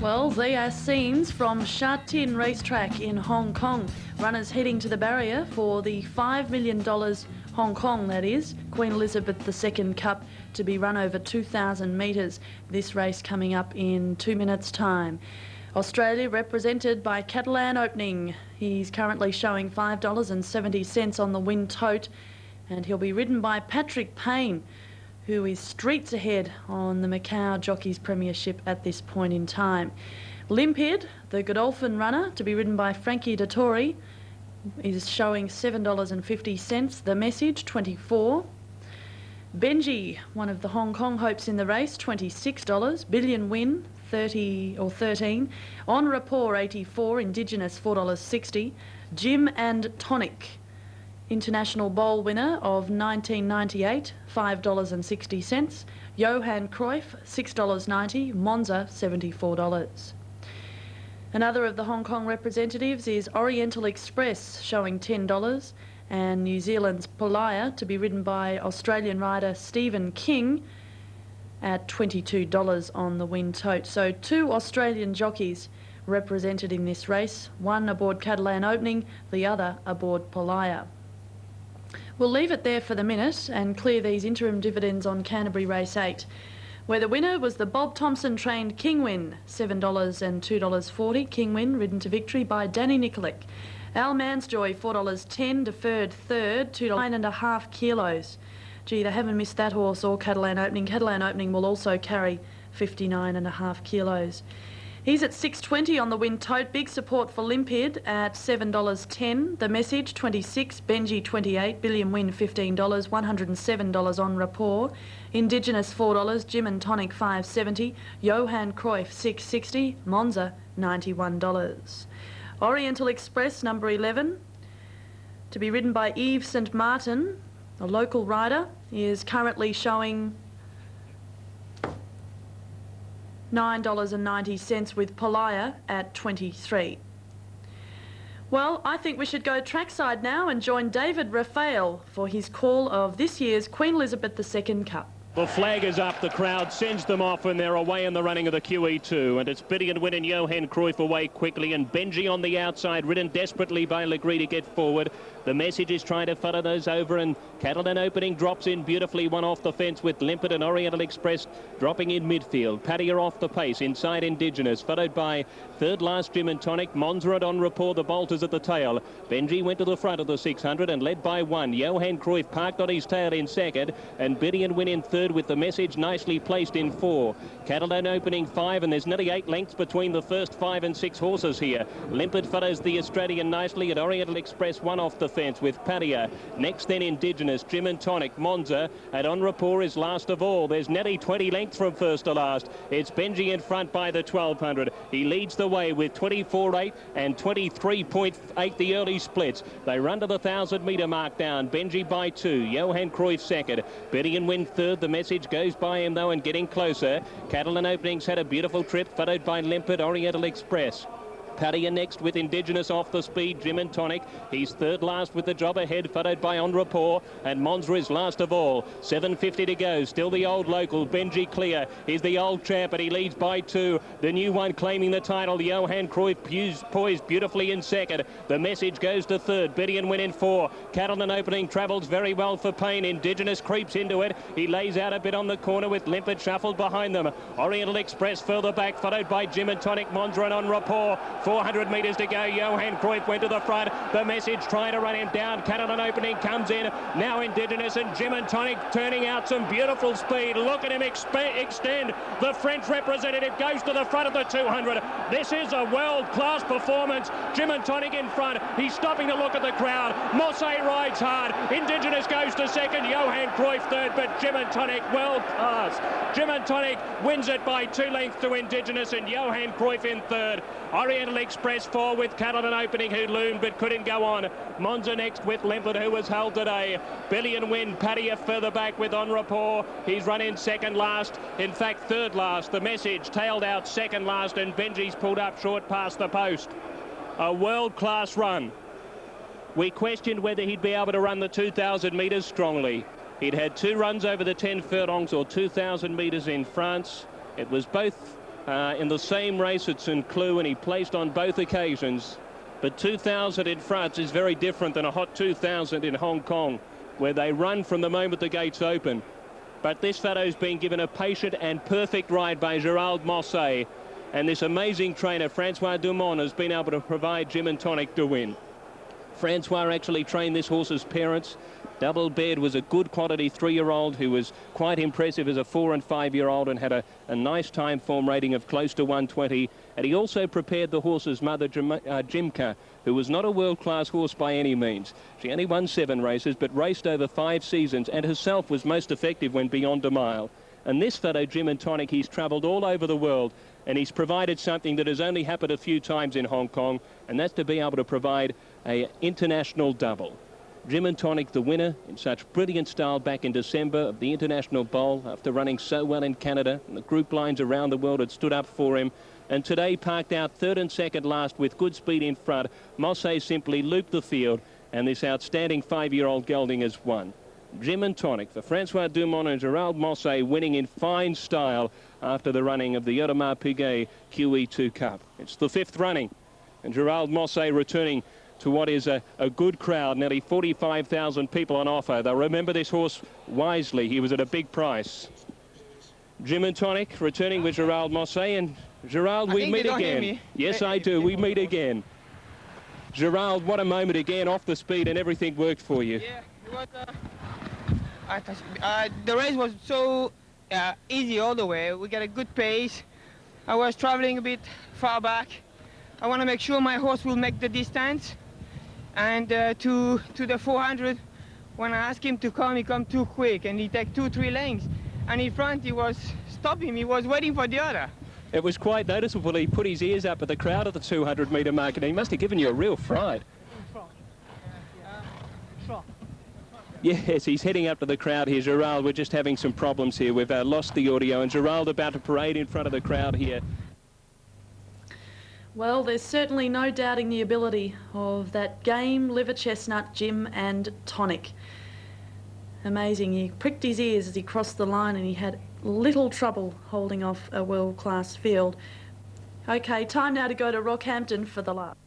Well, they are scenes from Sha Tin racetrack in Hong Kong. Runners heading to the barrier for the $5 million Hong Kong, that is, Queen Elizabeth II Cup, to be run over 2,000 metres. This race coming up in 2 minutes' time. Australia represented by Catalan Opening. He's currently showing $5.70 on the win tote, and he'll be ridden by Patrick Payne, who is streets ahead on the Macau Jockeys Premiership at this point in time. Limpid, the Godolphin runner, to be ridden by Frankie Dettori, is showing $7.50. The Message, $24. Benji, one of the Hong Kong hopes in the race, $26. Billion Win, 30 or 13. On Rapport, $84. Indigenous, $4.60. Jim and Tonic, International Bowl winner of 1998, $5.60. Johan Cruyff, $6.90. Monza, $74. Another of the Hong Kong representatives is Oriental Express, showing $10, and New Zealand's Polaya, to be ridden by Australian rider Stephen King, at $22 on the win tote. So 2 Australian jockeys represented in this race, one aboard Catalan Opening, the other aboard Polaya. We'll leave it there for the minute and clear these interim dividends on Canterbury Race 8, where the winner was the Bob Thompson trained Kingwin, $7 and $2.40. Kingwin ridden to victory by Danny Nikolic. Al Mansjoy, $4.10, deferred third, 9.5 kilos. Gee, they haven't missed that horse or Catalan Opening. Catalan Opening will also carry 59.5 kilos. He's at $6.20 on the win tote. Big support for Limpid at $7.10. The Message, $26. Benji, $28. Billion Win, $15. $107 on Rapport. Indigenous, $4. Jim and Tonic, $5.70. Johan Cruyff, $6.60. Monza, $91. Oriental Express, number 11, to be ridden by Yves St. Martin, a local rider, is currently showing $9.90 with Polaya at $23. Well, I think we should go trackside now and join David Raphael for his call of this year's Queen Elizabeth II Cup. The flag is up, the crowd sends them off, and they're away in the running of the QE2. And it's Billion Win and Johan Cruyff away quickly, and Benji on the outside, ridden desperately by Legree to get forward. The Message is trying to follow those over, and Catalan Opening drops in beautifully, one off the fence with Limpid and Oriental Express dropping in midfield. Paddy off the pace, inside Indigenous, followed by third last Jim and Tonic. Montserrat on Rapport, the bolters at the tail. Benji went to the front of the 600 and led by 1. Johan Cruyff parked on his tail in second, and Billion Win in third, with the Message nicely placed in 4. Catalan Opening 5, and there's nearly 8 lengths between the first 5 and 6 horses here. Limpid follows the Australian nicely, at Oriental Express 1 off the fence with Padilla. Next then Indigenous, Jim and Tonic, Monza, and On Rapport is last of all. There's nearly 20 lengths from first to last. It's Benji in front by the 1200. He leads the way with 24.8 and 23.8 the early splits. They run to the 1,000-metre mark down. Benji by 2. Johan Cruyff second. Billion Win third. The Message goes by him though and getting closer. Catalan Opening's had a beautiful trip, followed by Limpid, Oriental Express. Paddy next with Indigenous off the speed, Jim and Tonic. He's third last with the job ahead, followed by On Rapport, and Monza is last of all. 7.50 to go, still the old local, Benji clear. He's the old champ, and he leads by 2. The new one claiming the title, Johan Cruyff, poised beautifully in second. The Message goes to third, Billion Win in 4. Catalan Opening travels very well for Payne. Indigenous creeps into it. He lays out a bit on the corner with Limpid shuffled behind them. Oriental Express further back, followed by Jim and Tonic, Monza and On Rapport. 400 metres to go. Johan Cruyff went to the front. The Message trying to run him down. Catalan Opening comes in. Now Indigenous and Jim and Tonic turning out some beautiful speed. Look at him extend. The French representative goes to the front of the 200. This is a world-class performance. Jim and Tonic in front. He's stopping to look at the crowd. Mosse rides hard. Indigenous goes to second. Johan Cruyff third, but Jim and Tonic world-class. Jim and Tonic wins it by 2 lengths to Indigenous, and Johan Cruyff in third. Oriental Express 4 with Catalan Opening, who loomed but couldn't go on. Monza next with Limpid, who was held today. Billion Win, Paddy further back with On Rapport. He's run in second last, in fact third last. The Message tailed out second last, and Benji's pulled up short past the post. A world-class run. We questioned whether he'd be able to run the 2,000 metres strongly. He'd had 2 runs over the 10 furlongs or 2,000 metres in France. It was both in the same race at St. Cloud, and he placed on both occasions. But 2000 in France is very different than a hot 2000 in Hong Kong, where they run from the moment the gates open. But this fellow's been given a patient and perfect ride by Gerald Mosse, and this amazing trainer, Francois Dumont, has been able to provide Gym and Tonic to win. Francois actually trained this horse's parents. Double Bed was a good quality 3-year-old who was quite impressive as a 4- and 5-year-old and had a nice time form rating of close to 120. And he also prepared the horse's mother, Jimka, who was not a world-class horse by any means. She only won 7 races, but raced over 5 seasons, and herself was most effective when beyond a mile. And this fellow, Gym and Tonic, he's travelled all over the world, and he's provided something that has only happened a few times in Hong Kong, and that's to be able to provide an international double. Gym and Tonic, the winner in such brilliant style back in December of the International Bowl after running so well in Canada, and the group lines around the world had stood up for him. And today parked out 3rd and 2nd last with good speed in front. Mosse simply looped the field, and this outstanding 5-year-old gelding has won. Gym and Tonic for Francois Dumont and Gerald Mosse winning in fine style after the running of the Audemars Piguet QE2 Cup. It's the 5th running, and Gerald Mosse returning to what is a good crowd, nearly 45,000 people on offer. They'll remember this horse wisely. He was at a big price. Gym and Tonic returning with Gerald Mosse, and Gerald, we meet again. Yes, I do. We meet again. Gerald, what a moment again, off the speed, and everything worked for you. Yeah, it was, the race was so easy all the way. We got a good pace. I was traveling a bit far back. I want to make sure my horse will make the distance. And to the 400, when I asked him to come, he come too quick, and he take 2-3 lengths. And in front, he was stopping. He was waiting for the other. It was quite noticeable. He put his ears up at the crowd at the 200-metre mark, and he must have given you a real fright. Yes, he's heading up to the crowd here. Gerald, we're just having some problems here. We've lost the audio, and Gerald about to parade in front of the crowd here. Well, there's certainly no doubting the ability of that game liver chestnut, Gym and Tonic. Amazing. He pricked his ears as he crossed the line, and he had little trouble holding off a world-class field. Okay, time now to go to Rockhampton for the last.